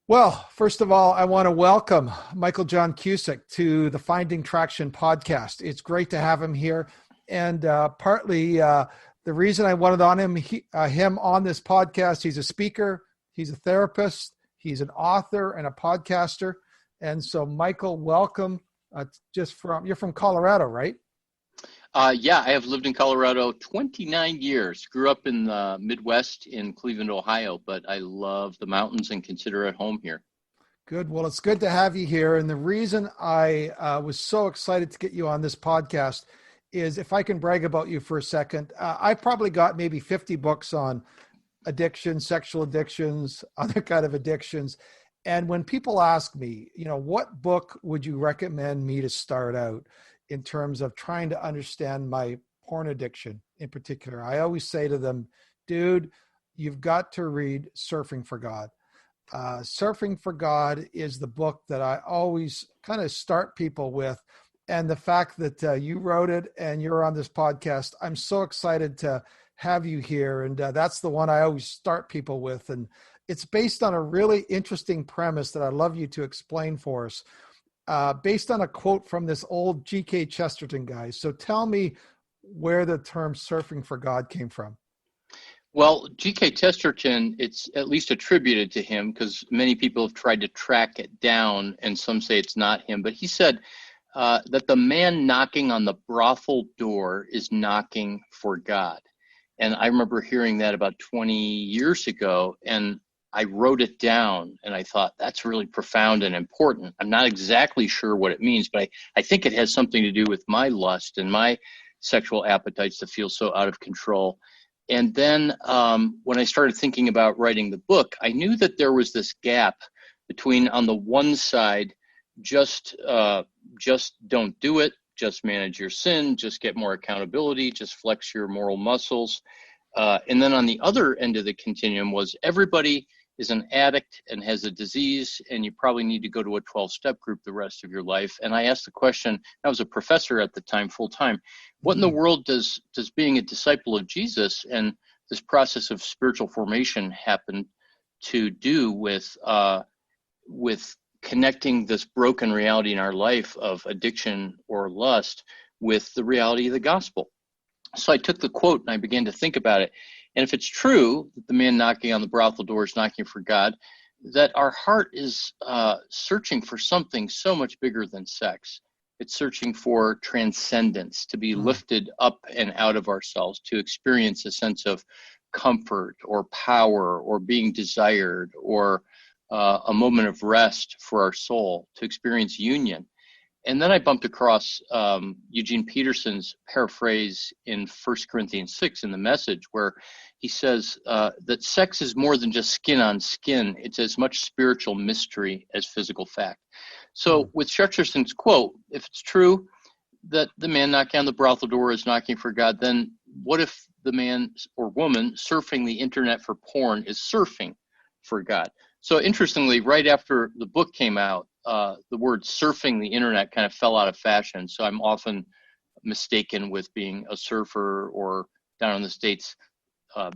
Well, first of all, I want to welcome Michael John Cusick to the Finding Traction podcast. It's great to have him here. And partly the reason I wanted him on this podcast, he's a speaker, he's a therapist, he's an author and a podcaster. And so, Michael, welcome. You're from Colorado, right? Yeah, I have lived in Colorado 29 years. Grew up in the Midwest in Cleveland, Ohio, but I love the mountains and consider it home here. Good. Well, it's good to have you here. And the reason I was so excited to get you on this podcast is, if I can brag about you for a second, I probably got maybe 50 books on addiction, sexual addictions, other kind of addictions. And when people ask me, what book would you recommend me to start out in terms of trying to understand my porn addiction in particular, I always say to them, dude, you've got to read Surfing for God. Surfing for God is the book that I always kind of start people with. And the fact that you wrote it and you're on this podcast, I'm so excited to have you here. And that's the one I always start people with. And it's based on a really interesting premise that I'd love you to explain for us. Based on a quote from this old G.K. Chesterton guy. So tell me where the term surfing for God came from. Well, G.K. Chesterton, it's at least attributed to him because many people have tried to track it down and some say it's not him. But he said that the man knocking on the brothel door is knocking for God. And I remember hearing that about 20 years ago, and I wrote it down and I thought that's really profound and important. I'm not exactly sure what it means, but I think it has something to do with my lust and my sexual appetites that feel so out of control. And then when I started thinking about writing the book, I knew that there was this gap between, on the one side, just don't do it, just manage your sin, just get more accountability, just flex your moral muscles. And then on the other end of the continuum was everybody is an addict and has a disease, and you probably need to go to a 12-step group the rest of your life. And I asked the question, I was a professor at the time, full-time, what in the world does being a disciple of Jesus and this process of spiritual formation happen to do with connecting this broken reality in our life of addiction or lust with the reality of the gospel? So I took the quote and I began to think about it. And if it's true that the man knocking on the brothel door is knocking for God, that our heart is searching for something so much bigger than sex. It's searching for transcendence, to be lifted up and out of ourselves, to experience a sense of comfort or power or being desired, or a moment of rest for our soul, to experience union. And then I bumped across Eugene Peterson's paraphrase in 1 Corinthians 6 in the Message, where he says that sex is more than just skin on skin. It's as much spiritual mystery as physical fact. So with Chesterton's quote, if it's true that the man knocking on the brothel door is knocking for God, then what if the man or woman surfing the internet for porn is surfing for God? So interestingly, right after the book came out, the word surfing the internet kind of fell out of fashion. So I'm often mistaken with being a surfer, or down in the States,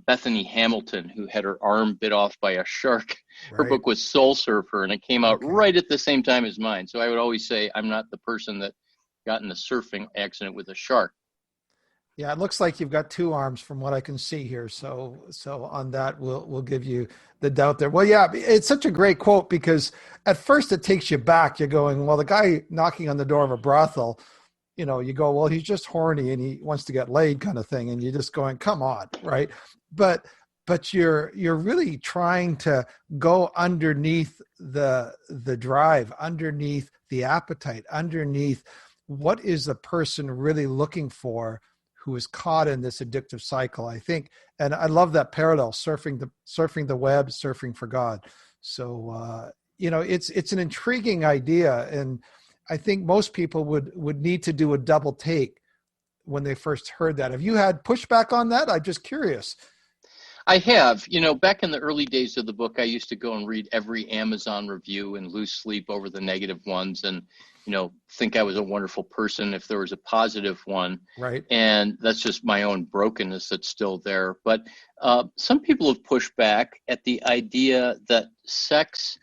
Bethany Hamilton, who had her arm bit off by a shark. Her book was Soul Surfer, and it came out right at the same time as mine. So I would always say I'm not the person that got in a surfing accident with a shark. Yeah, it looks like you've got two arms from what I can see here. So on that, we'll give you the doubt there. Well, yeah, it's such a great quote because at first it takes you back. You're going, well, the guy knocking on the door of a brothel, you go, well, he's just horny and he wants to get laid, kind of thing. And you're just going, come on, right? But you're really trying to go underneath the drive, underneath the appetite, underneath what is the person really looking for, who is caught in this addictive cycle, I think. And I love that parallel, surfing the web, surfing for God. So, it's an intriguing idea. And I think most people would need to do a double take when they first heard that. Have you had pushback on that? I'm just curious. I have. Back in the early days of the book, I used to go and read every Amazon review and lose sleep over the negative ones and, think I was a wonderful person if there was a positive one. Right. And that's just my own brokenness that's still there. But some people have pushed back at the idea that sex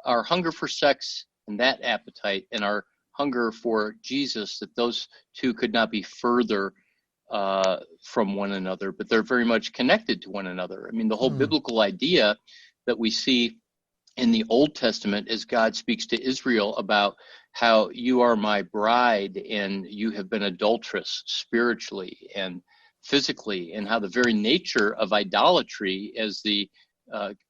our hunger for sex and that appetite and our hunger for Jesus, that those two could not be further from one another, but they're very much connected to one another. I mean, the whole biblical idea that we see in the Old Testament as God speaks to Israel about how you are my bride and you have been adulterous spiritually and physically, and how the very nature of idolatry, as the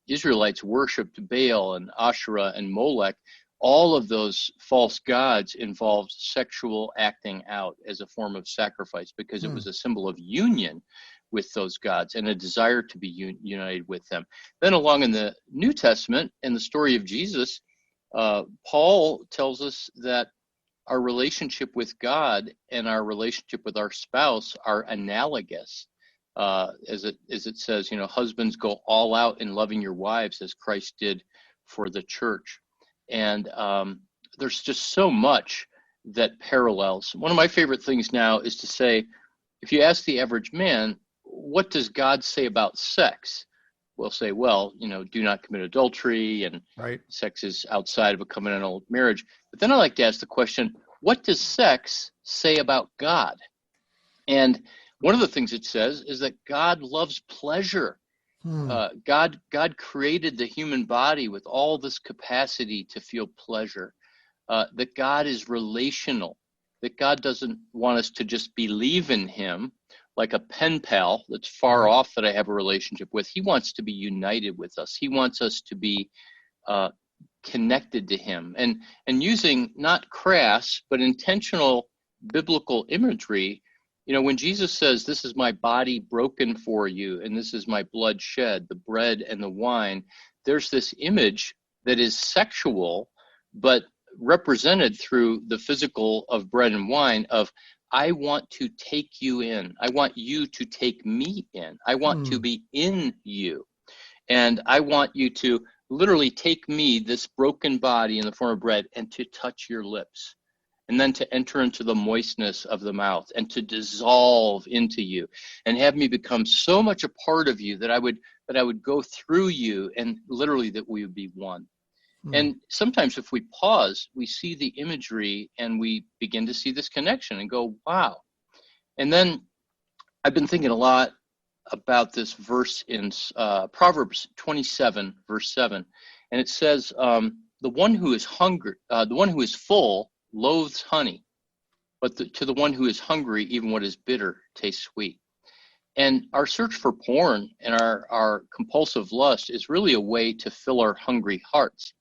Israelites worshipped Baal and Asherah and Molech, all of those false gods involved sexual acting out as a form of sacrifice, because it was a symbol of union with those gods and a desire to be united with them. Then along in the New Testament, in the story of Jesus, Paul tells us that our relationship with God and our relationship with our spouse are analogous. As it says, husbands, go all out in loving your wives as Christ did for the church. And there's just so much that parallels. One of my favorite things now is to say, if you ask the average man, what does God say about sex? We'll say, well, do not commit adultery, and right. Sex is outside of a covenantal marriage. But then I like to ask the question, what does sex say about God? And one of the things it says is that God loves pleasure. God created the human body with all this capacity to feel pleasure, that God is relational, that God doesn't want us to just believe in him like a pen pal that's far off that I have a relationship with. He wants to be united with us. He wants us to be connected to him. And using not crass, but intentional biblical imagery, when Jesus says, this is my body broken for you, and this is my blood shed, the bread and the wine, there's this image that is sexual, but represented through the physical of bread and wine of, I want to take you in. I want you to take me in. I want to be in you. And I want you to literally take me, this broken body in the form of bread, and to touch your lips. And then to enter into the moistness of the mouth and to dissolve into you and have me become so much a part of you that I would go through you, and literally that we would be one. And sometimes if we pause, we see the imagery and we begin to see this connection and go, wow. And then I've been thinking a lot about this verse in Proverbs 27, verse 7. And it says, the one who is hungry, the one who is full loathes honey, but to the one who is hungry, even what is bitter tastes sweet. And our search for porn and our compulsive lust is really a way to fill our hungry hearts.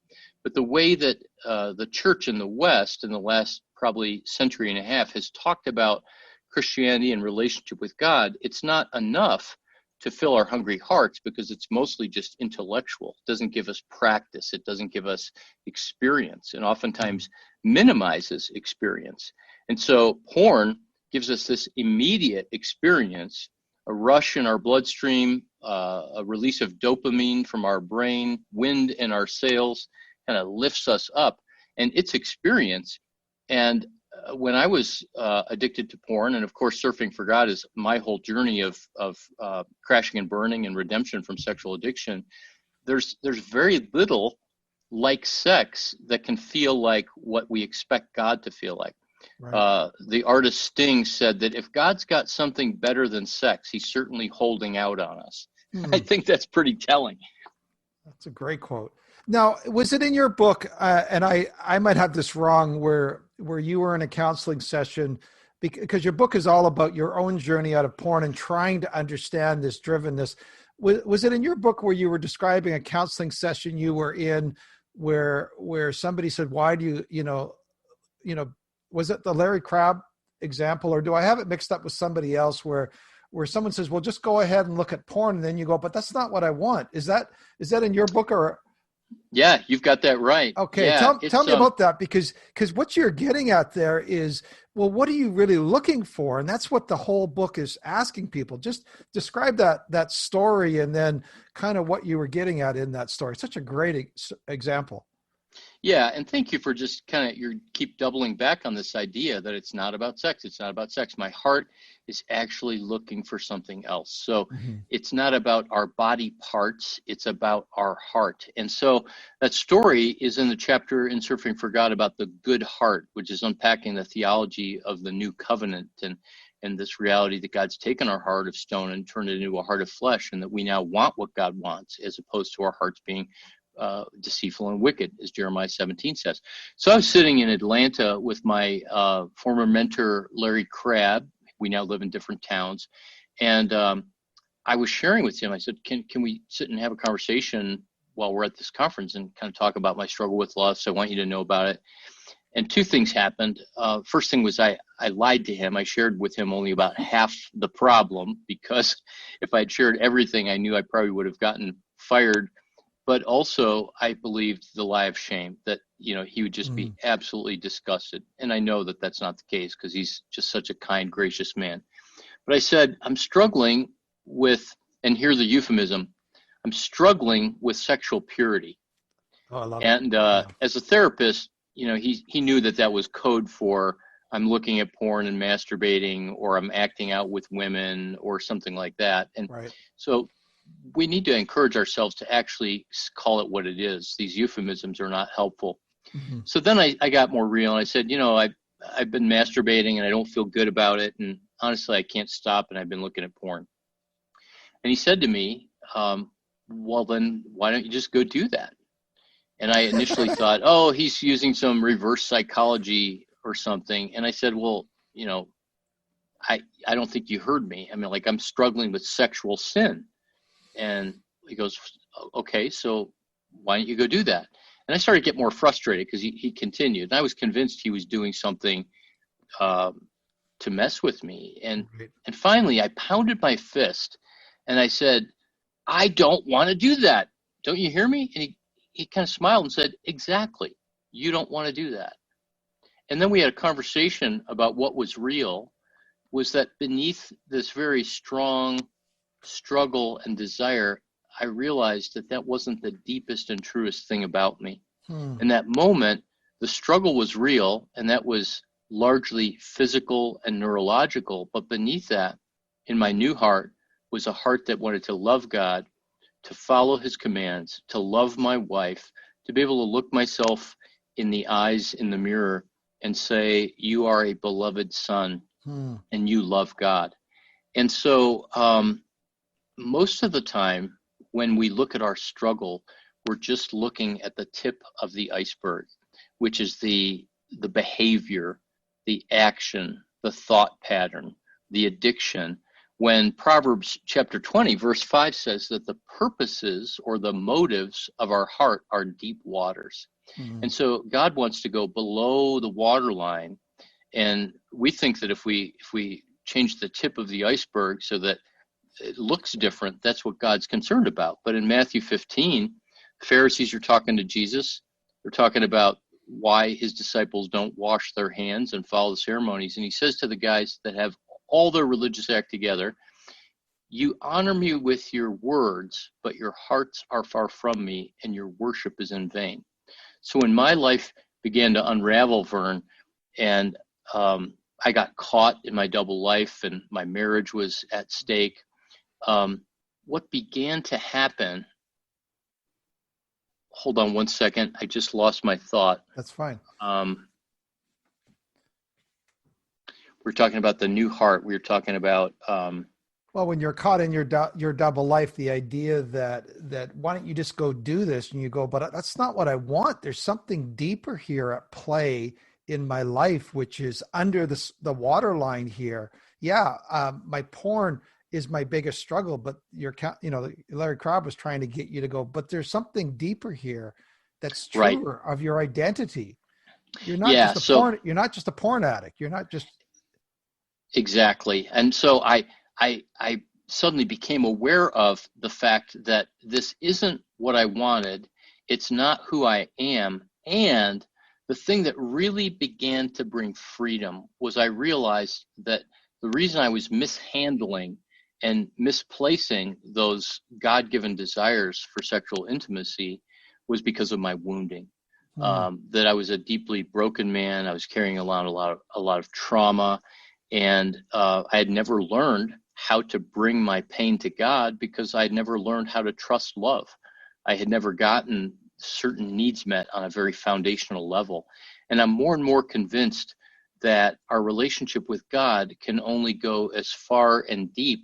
But the way that the church in the West in the last probably century and a half has talked about Christianity and relationship with God, it's not enough to fill our hungry hearts, because it's mostly just intellectual. It doesn't give us practice. It doesn't give us experience, and oftentimes minimizes experience. And so porn gives us this immediate experience, a rush in our bloodstream, a release of dopamine from our brain, wind in our sails, kind of lifts us up, and it's experience. And when I was addicted to porn, and of course surfing for God is my whole journey of crashing and burning and redemption from sexual addiction, there's very little like sex that can feel like what we expect God to feel like. Right. The artist Sting said that if God's got something better than sex, he's certainly holding out on us. I think that's pretty telling. That's a great quote. Now, was it in your book, and I might have this wrong, where you were in a counseling session, because your book is all about your own journey out of porn and trying to understand this drivenness. Was it in your book where you were describing a counseling session you were in where somebody said, why do you, was it the Larry Crabb example, or do I have it mixed up with somebody else where someone says, well, just go ahead and look at porn, and then you go, but that's not what I want. Is that in your book, or? Yeah, you've got that right. Okay. Yeah, tell me about that, because what you're getting at there is, well, what are you really looking for? And that's what the whole book is asking people. Just describe that story, and then kind of what you were getting at in that story. Such a great example. Yeah, and thank you for just kind of you keep doubling back on this idea that it's not about sex. It's not about sex. My heart is actually looking for something else. So Mm-hmm. it's not about our body parts, it's about our heart. And so that story is in the chapter in Surfing for God about the good heart, which is unpacking the theology of the new covenant and this reality that God's taken our heart of stone and turned it into a heart of flesh, and that we now want what God wants, as opposed to our hearts being deceitful and wicked, as Jeremiah 17 says. So I was sitting in Atlanta with my former mentor, Larry Crabb. We now live in different towns. And I was sharing with him, I said, can we sit and have a conversation while we're at this conference and kind of talk about my struggle with lust? I want you to know about it. And two things happened. First thing was I lied to him. I shared with him only about half the problem, because if I'd shared everything, I knew I probably would have gotten fired. But also, I believed the lie of shame, that, he would just be absolutely disgusted. And I know that that's not the case, because he's just such a kind, gracious man. But I said, I'm struggling with, and here's the euphemism, I'm struggling with sexual purity. Oh, I love it. And Yeah. as a therapist, he knew that was code for I'm looking at porn and masturbating, or I'm acting out with women, or something like that. And Right. so we need to encourage ourselves to actually call it what it is. These euphemisms are not helpful. Mm-hmm. So then I got more real, and I said, I've been masturbating and I don't feel good about it. And honestly, I can't stop, and I've been looking at porn. And he said to me, well, then why don't you just go do that? And I initially thought, oh, he's using some reverse psychology or something. And I said, well, I don't think you heard me. I mean, like, I'm struggling with sexual sin. And he goes, okay, so why don't you go do that? And I started to get more frustrated, because he continued. And I was convinced he was doing something to mess with me. And finally, I pounded my fist and I said, I don't want to do that. Don't you hear me? And he kind of smiled and said, exactly. You don't want to do that. And then we had a conversation about what was real, was that beneath this very strong struggle and desire, I realized that wasn't the deepest and truest thing about me. In that moment, the struggle was real, and that was largely physical and neurological. But beneath that, in my new heart, was a heart that wanted to love God, to follow his commands, to love my wife, to be able to look myself in the eyes in the mirror and say, you are a beloved son and you love God. And so most of the time when we look at our struggle, we're just looking at the tip of the iceberg, which is the behavior, the action, the thought pattern, the addiction. When Proverbs chapter 20, verse 5 says that the purposes or the motives of our heart are deep waters. And so God wants to go below the waterline. And we think that if we change the tip of the iceberg so that it looks different, that's what God's concerned about. But in Matthew 15, the Pharisees are talking to Jesus. They're talking about why his disciples don't wash their hands and follow the ceremonies. And he says to the guys that have all their religious act together, you honor me with your words, but your hearts are far from me, and your worship is in vain. So when my life began to unravel, Vern, and I got caught in my double life and my marriage was at stake, what began to happen, hold on one second, I just lost my thought. That's fine. We're talking about the new heart. We were talking about well, when you're caught in your double life, the idea that why don't you just go do this, and you go, but that's not what I want. There's something deeper here at play in my life, which is under the waterline here. Yeah, my porn is my biggest struggle, but Larry Crabb was trying to get you to go, but there's something deeper here that's truer of your identity. You're not porn. You're not just a porn addict. You're not just. Exactly. And so I suddenly became aware of the fact that this isn't what I wanted. It's not who I am. And the thing that really began to bring freedom was I realized that the reason I was mishandling and misplacing those God-given desires for sexual intimacy was because of my wounding. that I was a deeply broken man. I was carrying a lot of trauma, and I had never learned how to bring my pain to God because I had never learned how to trust love. I had never gotten certain needs met on a very foundational level. And I'm more and more convinced that our relationship with God can only go as far and deep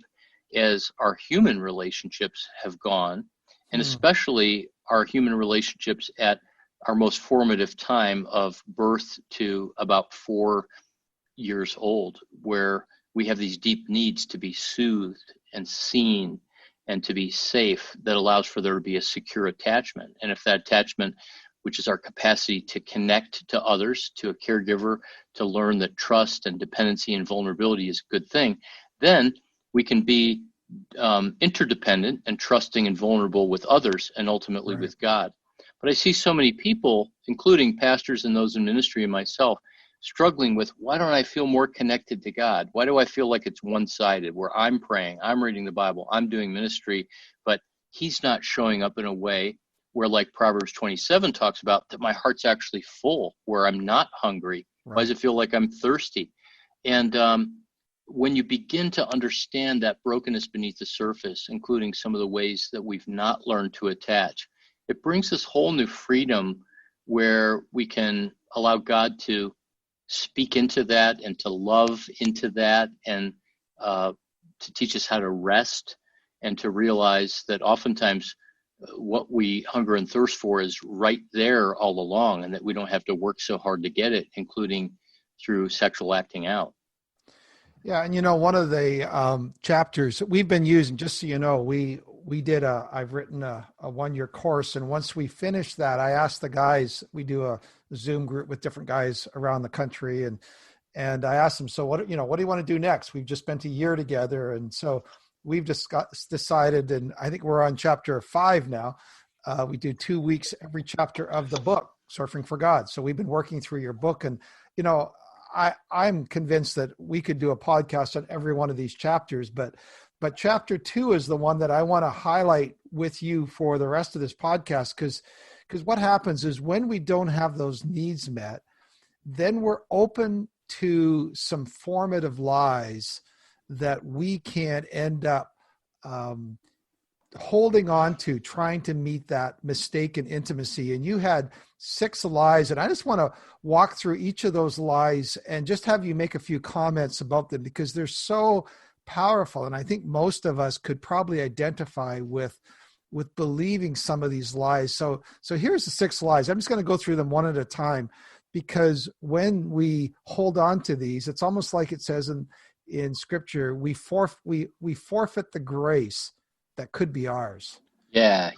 as our human relationships have gone, and especially our human relationships at our most formative time of birth to about 4 years old, where we have these deep needs to be soothed and seen and to be safe, that allows for there to be a secure attachment. And if that attachment, which is our capacity to connect to others, to a caregiver, to learn that trust and dependency and vulnerability is a good thing, then we can be interdependent and trusting and vulnerable with others and ultimately with God. But I see so many people, including pastors and those in ministry and myself, struggling with, why don't I feel more connected to God? Why do I feel like it's one-sided, where I'm praying, I'm reading the Bible, I'm doing ministry, but he's not showing up in a way where, like Proverbs 27 talks about, that my heart's actually full, where I'm not hungry. Why does it feel like I'm thirsty? And when you begin to understand that brokenness beneath the surface, including some of the ways that we've not learned to attach, it brings this whole new freedom where we can allow God to speak into that and to love into that, and to teach us how to rest and to realize that oftentimes what we hunger and thirst for is right there all along, and that we don't have to work so hard to get it, including through sexual acting out. Yeah, and one of the chapters we've been using, just so you know, I've written a 1-year course, and once we finish that, I asked the guys, we do a Zoom group with different guys around the country, and I asked them, so what do you want to do next? We've just spent a year together, and so we've just decided, and I think we're on chapter 5 now. We do 2 weeks every chapter of the book, Surfing for God. So we've been working through your book, and I'm convinced that we could do a podcast on every one of these chapters, but chapter 2 is the one that I want to highlight with you for the rest of this podcast, because what happens is when we don't have those needs met, then we're open to some formative lies that we can end up holding on to, trying to meet that mistaken intimacy. And you had 6 lies, and I just want to walk through each of those lies and just have you make a few comments about them, because they're so powerful. And I think most of us could probably identify with believing some of these lies. So here's the 6 lies. I'm just going to go through them one at a time, because when we hold on to these, it's almost like it says in scripture, we forfeit the grace that could be ours. Yeah.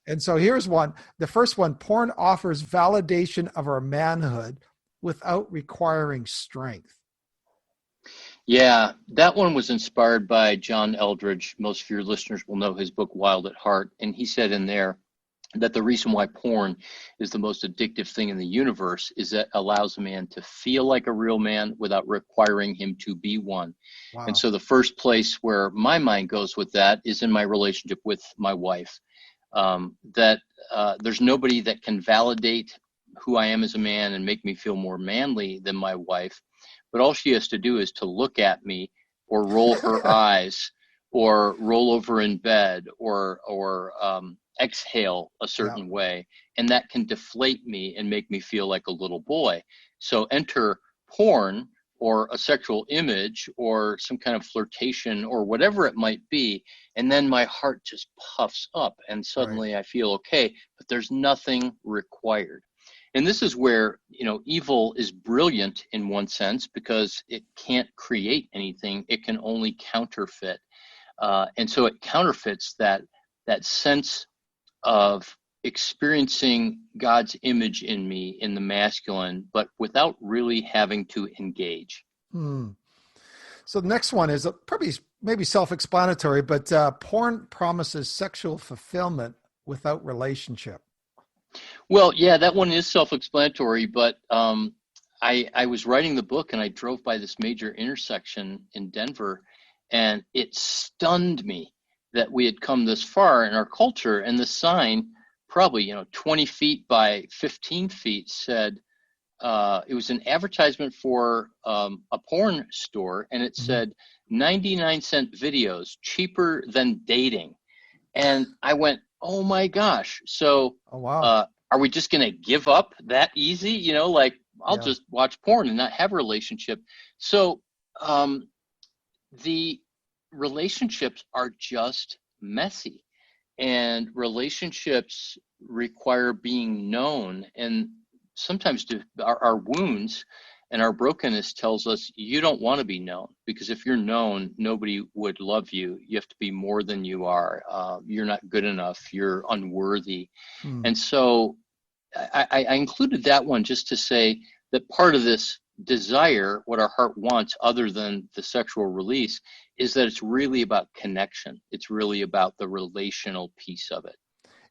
And so here's one. The first one: porn offers validation of our manhood without requiring strength. Yeah, that one was inspired by John Eldredge. Most of your listeners will know his book, Wild at Heart. And he said in there that the reason why porn is the most addictive thing in the universe is that it allows a man to feel like a real man without requiring him to be one. Wow. And so the first place where my mind goes with that is in my relationship with my wife. There's nobody that can validate who I am as a man and make me feel more manly than my wife. But all she has to do is to look at me, or roll her eyes, or roll over in bed, or exhale a certain way, and that can deflate me and make me feel like a little boy. So enter porn, or a sexual image, or some kind of flirtation, or whatever it might be, and then my heart just puffs up, and suddenly I feel okay, but there's nothing required. And this is where, evil is brilliant in one sense, because it can't create anything. It can only counterfeit. And so it counterfeits that sense of experiencing God's image in me, in the masculine, but without really having to engage. So the next one is probably maybe self-explanatory, but porn promises sexual fulfillment without relationship. Well, yeah, that one is self-explanatory, but I was writing the book, and I drove by this major intersection in Denver, and it stunned me that we had come this far in our culture, and the sign probably 20 feet by 15 feet said, it was an advertisement for a porn store, and it said 99-cent videos, cheaper than dating. And I went, oh my gosh. So Oh, wow. are we just going to give up that easy? Like I'll Yeah. just watch porn and not have a relationship. So the relationships are just messy, and relationships require being known. And sometimes our wounds and our brokenness tells us you don't want to be known, because if you're known, nobody would love you. You have to be more than you are. You're not good enough. You're unworthy. And so I included that one just to say that part of this desire, what our heart wants other than the sexual release, is that it's really about connection. It's really about the relational piece of it.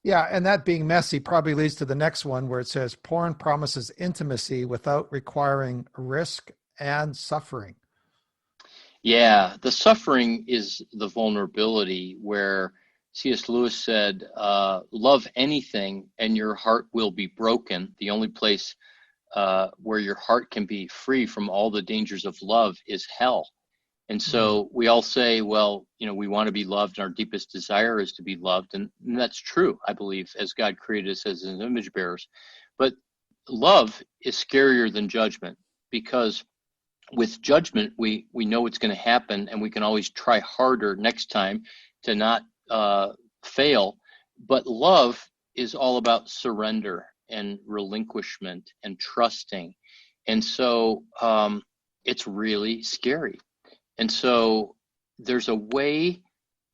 Yeah, and that being messy probably leads to the next one where it says porn promises intimacy without requiring risk and suffering. Yeah, the suffering is the vulnerability, where C.S. Lewis said, love anything and your heart will be broken. The only place where your heart can be free from all the dangers of love is hell. And so we all say, well, we want to be loved, and our deepest desire is to be loved. And that's true, I believe, as God created us as his image bearers. But love is scarier than judgment, because with judgment, we know what's going to happen, and we can always try harder next time to not fail. But love is all about surrender and relinquishment and trusting. And so it's really scary. And so there's a way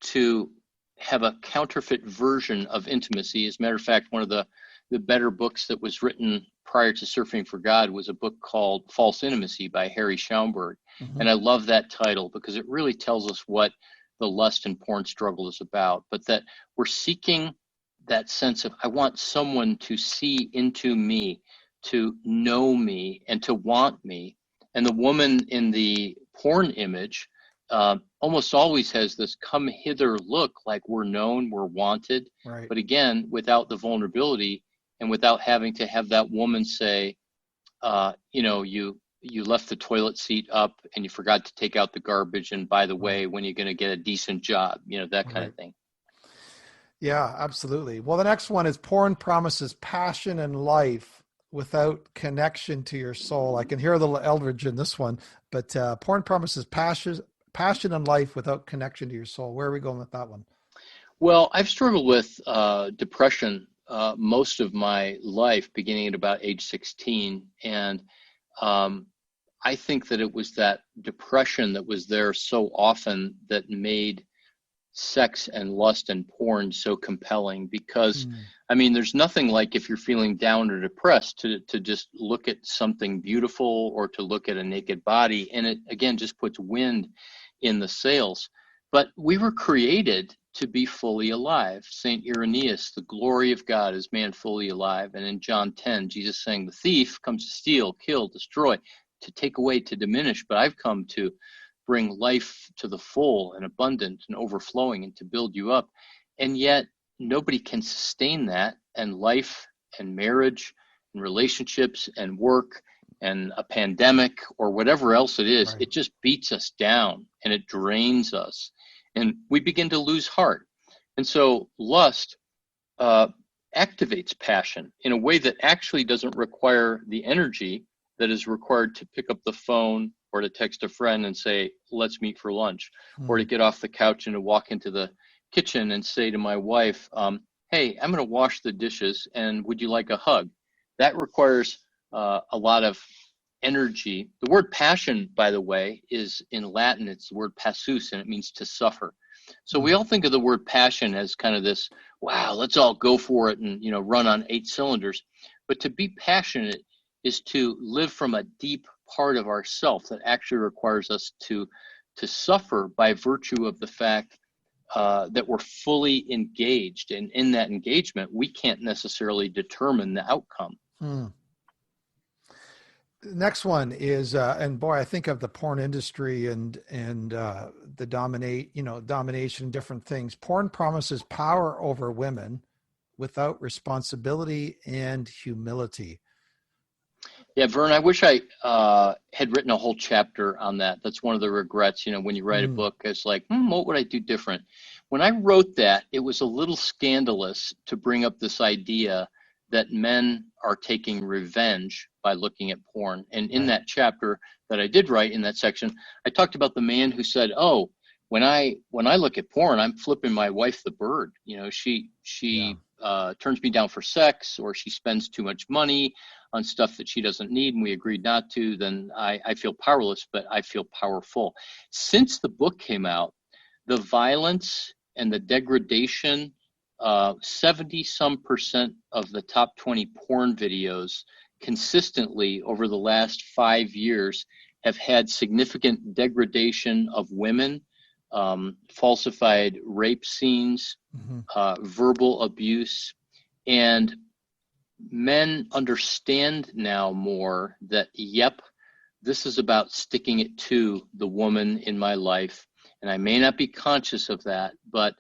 to have a counterfeit version of intimacy. As a matter of fact, one of the better books that was written prior to Surfing for God was a book called False Intimacy by Harry Schaumburg. And I love that title because it really tells us what the lust and porn struggle is about, but that we're seeking that sense of, I want someone to see into me, to know me, and to want me. And the woman in the porn image almost always has this come hither look, like we're known, we're wanted. Right. But again, without the vulnerability and without having to have that woman say, you left the toilet seat up and you forgot to take out the garbage. And by the way, when you're going to get a decent job, that kind of thing. Yeah, absolutely. Well, the next one is porn promises passion and life without connection to your soul. I can hear a little Eldridge in this one, but porn promises passion and life without connection to your soul. Where are we going with that one? Well, I've struggled with depression most of my life, beginning at about age 16. And I think that it was that depression that was there so often that made sex and lust and porn so compelling, because there's nothing like, if you're feeling down or depressed, to just look at something beautiful or to look at a naked body, and it again just puts wind in the sails. But we were created to be fully alive. Saint Irenaeus, the glory of God is man fully alive. And in John 10, Jesus saying, the thief comes to steal, kill, destroy, to take away, to diminish, but I've come to bring life to the full and abundant and overflowing, and to build you up. And yet nobody can sustain that. And life and marriage and relationships and work and a pandemic or whatever else it is, it just beats us down and it drains us, and we begin to lose heart. And so lust activates passion in a way that actually doesn't require the energy that is required to pick up the phone or to text a friend and say, let's meet for lunch, or to get off the couch and to walk into the kitchen and say to my wife, hey, I'm going to wash the dishes, and would you like a hug? That requires a lot of energy. The word passion, by the way, is in Latin, it's the word passus, and it means to suffer. So we all think of the word passion as kind of this, wow, let's all go for it and, run on 8 cylinders. But to be passionate is to live from a deep part of ourself that actually requires us to suffer by virtue of the fact that we're fully engaged. And in that engagement, we can't necessarily determine the outcome. The next one is, and boy, I think of the porn industry and the domination, different things. Porn promises power over women without responsibility and humility. Yeah, Vern, I wish I had written a whole chapter on that. That's one of the regrets, when you write a book, it's like, what would I do different? When I wrote that, it was a little scandalous to bring up this idea that men are taking revenge by looking at porn. And in that chapter that I did write in that section, I talked about the man who said, "Oh, when I look at porn, I'm flipping my wife the bird. She turns me down for sex, or she spends too much money on stuff that she doesn't need and we agreed not to. Then I feel powerless, but I feel powerful." Since the book came out, the violence and the degradation, 70% of the top 20 porn videos consistently over the last 5 years have had significant degradation of women, falsified rape scenes, verbal abuse. And men understand now more that, yep, this is about sticking it to the woman in my life. And I may not be conscious of that, but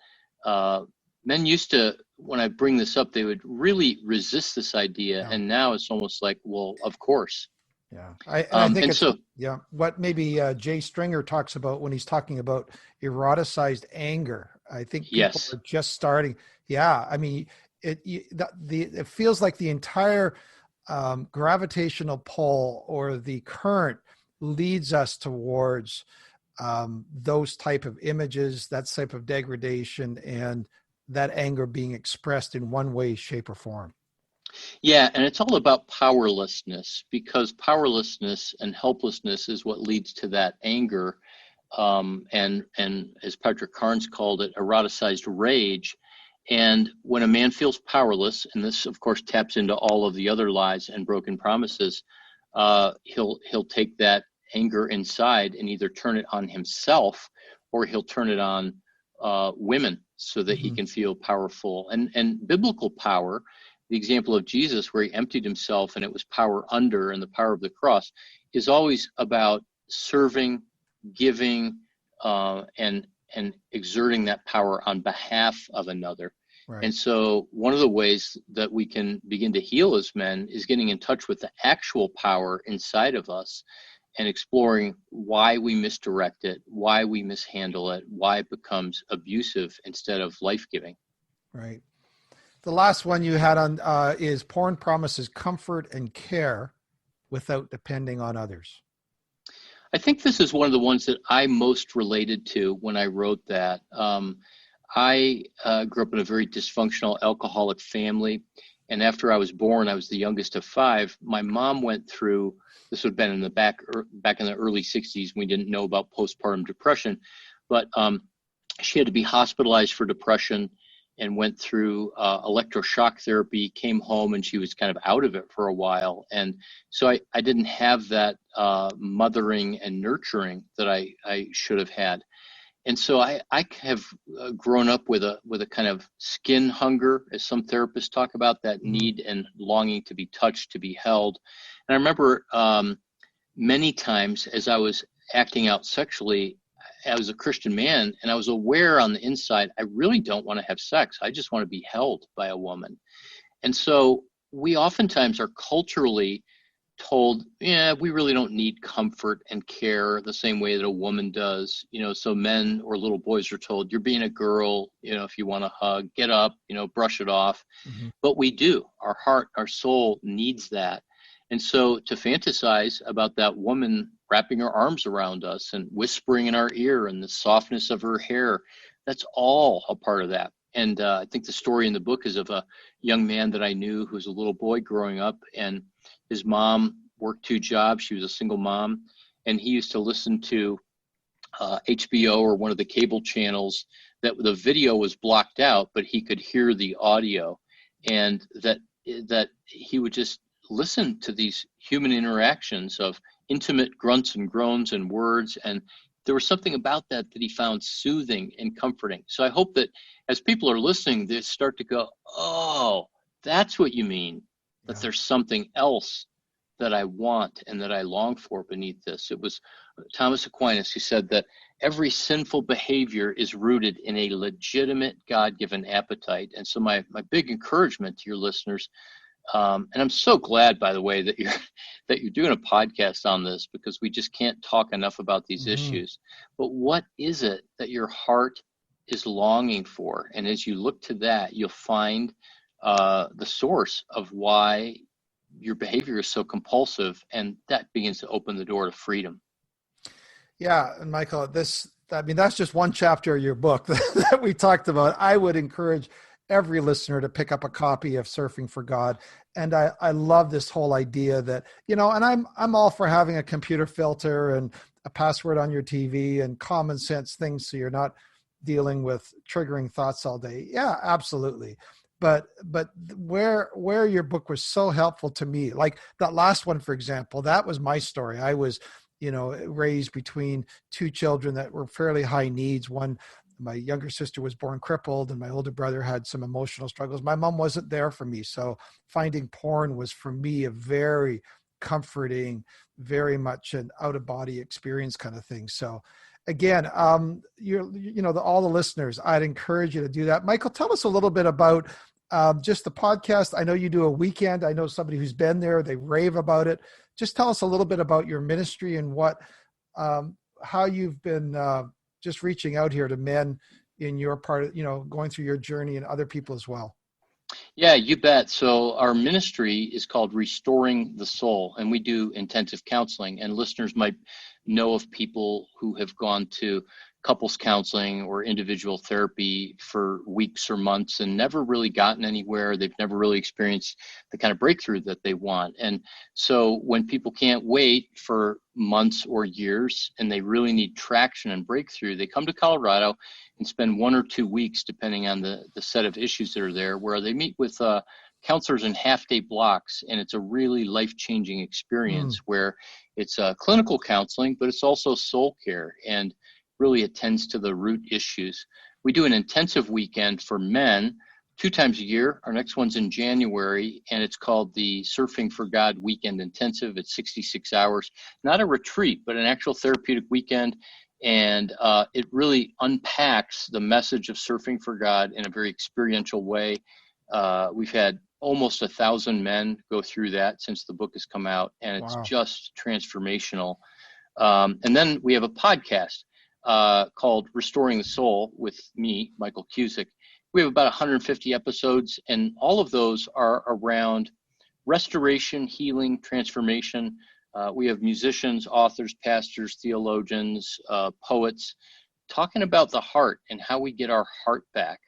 men used to, when I bring this up, they would really resist this idea. And now it's almost like, well, of course. Yeah. I think it's, what maybe Jay Stringer talks about when he's talking about eroticized anger. I think people are just starting. Yeah. I mean, it feels like the entire gravitational pull or the current leads us towards those type of images, that type of degradation, and that anger being expressed in one way, shape, or form. Yeah, and it's all about powerlessness, because powerlessness and helplessness is what leads to that anger. And as Patrick Carnes called it, eroticized rage. And when a man feels powerless, and this of course taps into all of the other lies and broken promises, he'll take that anger inside and either turn it on himself, or he'll turn it on women so that he can feel powerful. And biblical power, the example of Jesus where he emptied himself and it was power under, and the power of the cross, is always about serving, giving, and exerting that power on behalf of another. Right. And so one of the ways that we can begin to heal as men is getting in touch with the actual power inside of us and exploring why we misdirect it, why we mishandle it, why it becomes abusive instead of life-giving. Right. The last one you had on is porn promises comfort and care without depending on others. I think this is one of the ones that I most related to when I wrote that. I grew up in a very dysfunctional alcoholic family. And after I was born, I was the youngest of 5. My mom went through, this would have been in the back in the early 60s. We didn't know about postpartum depression, but she had to be hospitalized for depression and went through electroshock therapy, came home, and she was kind of out of it for a while. And so I didn't have that mothering and nurturing that I should have had. And so I have grown up with a kind of skin hunger, as some therapists talk about, that need and longing to be touched, to be held. And I remember many times as I was acting out sexually, I was a Christian man, and I was aware on the inside, I really don't want to have sex. I just want to be held by a woman. And so we oftentimes are culturally told, we really don't need comfort and care the same way that a woman does. So men or little boys are told, you're being a girl, if you want to hug, get up, brush it off. But we do. Our heart, our soul needs that. And so to fantasize about that woman wrapping her arms around us and whispering in our ear and the softness of her hair, that's all a part of that. And I think the story in the book is of a young man that I knew who was a little boy growing up, and his mom worked 2 jobs. She was a single mom, and he used to listen to HBO or one of the cable channels that the video was blocked out, but he could hear the audio, and that he would just listen to these human interactions of intimate grunts and groans and words. And there was something about that he found soothing and comforting. So I hope that as people are listening, they start to go, oh, that's what you mean, that there's something else that I want and that I long for beneath this? It was Thomas Aquinas who said that every sinful behavior is rooted in a legitimate God-given appetite. And so my big encouragement to your listeners, and I'm so glad, by the way, that you're doing a podcast on this, because we just can't talk enough about these issues. But what is it that your heart is longing for? And as you look to that, you'll find the source of why your behavior is so compulsive, and that begins to open the door to freedom. Yeah, and Michael, that's just one chapter of your book that we talked about. I would encourage every listener to pick up a copy of Surfing for God. And I love this whole idea that, and I'm all for having a computer filter and a password on your TV and common sense things so you're not dealing with triggering thoughts all day. Yeah, absolutely. But where your book was so helpful to me, like that last one, for example, that was my story. I was, raised between two children that were fairly high needs. One, my younger sister was born crippled, and my older brother had some emotional struggles. My mom wasn't there for me. So finding porn was for me a very comforting, very much an out of body experience kind of thing. So again, all the listeners, I'd encourage you to do that. Michael, tell us a little bit about just the podcast. I know you do a weekend. I know somebody who's been there. They rave about it. Just tell us a little bit about your ministry and how you've been just reaching out here to men in your part of, going through your journey, and other people as well. Yeah, you bet. So our ministry is called Restoring the Soul, and we do intensive counseling. And listeners might know of people who have gone to couples counseling or individual therapy for weeks or months and never really gotten anywhere. They've never really experienced the kind of breakthrough that they want. And so when people can't wait for months or years and they really need traction and breakthrough, they come to Colorado and spend 1 or 2 weeks, depending on the set of issues that are there, where they meet with counselors in half-day blocks. And it's a really life-changing experience where it's clinical counseling, but it's also soul care and really attends to the root issues. We do an intensive weekend for men 2 times a year. Our next one's in January, and it's called the Surfing for God Weekend Intensive. It's 66 hours, not a retreat, but an actual therapeutic weekend. And it really unpacks the message of surfing for God in a very experiential way. We've had almost 1,000 men go through that since the book has come out, and it's just transformational. And then we have a podcast called Restoring the Soul with me, Michael Cusick. We have about 150 episodes, and all of those are around restoration, healing, transformation. We have musicians, authors, pastors, theologians, poets, talking about the heart and how we get our heart back.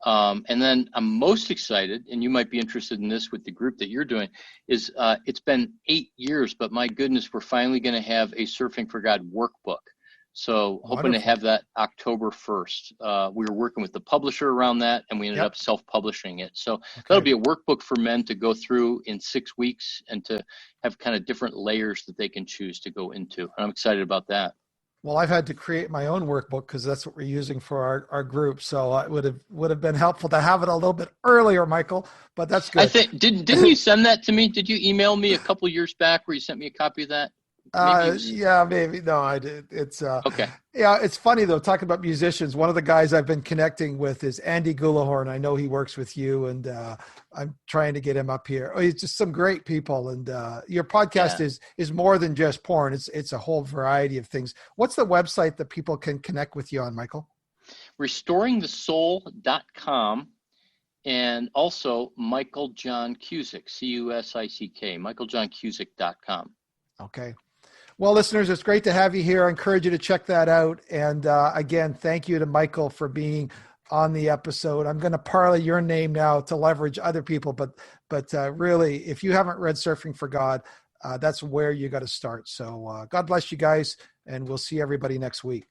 And then I'm most excited, and you might be interested in this with the group that you're doing, is it's been 8 years, but my goodness, we're finally going to have a Surfing for God workbook. So hoping to have that October 1st. We were working with the publisher around that, and we ended up self-publishing it. So that'll be a workbook for men to go through in 6 weeks and to have kind of different layers that they can choose to go into. And I'm excited about that. Well, I've had to create my own workbook because that's what we're using for our group. So it would have been helpful to have it a little bit earlier, Michael, but that's good. I think, didn't you send that to me? Did you email me a couple years back where you sent me a copy of that? Maybe. No, I did. It's okay. Yeah, it's funny though, talking about musicians. One of the guys I've been connecting with is Andy Goolahorn. I know he works with you, and I'm trying to get him up here. Oh, he's just some great people. And your podcast is more than just porn. It's a whole variety of things. What's the website that people can connect with you on, Michael? Restoringthesoul.com. And also Michael John Cusick, Cusick, michaeljohncusick.com. Okay. Well, listeners, it's great to have you here. I encourage you to check that out. And again, thank you to Michael for being on the episode. I'm going to parlay your name now to leverage other people, but really, if you haven't read Surfing for God, that's where you got to start. So God bless you guys, and we'll see everybody next week.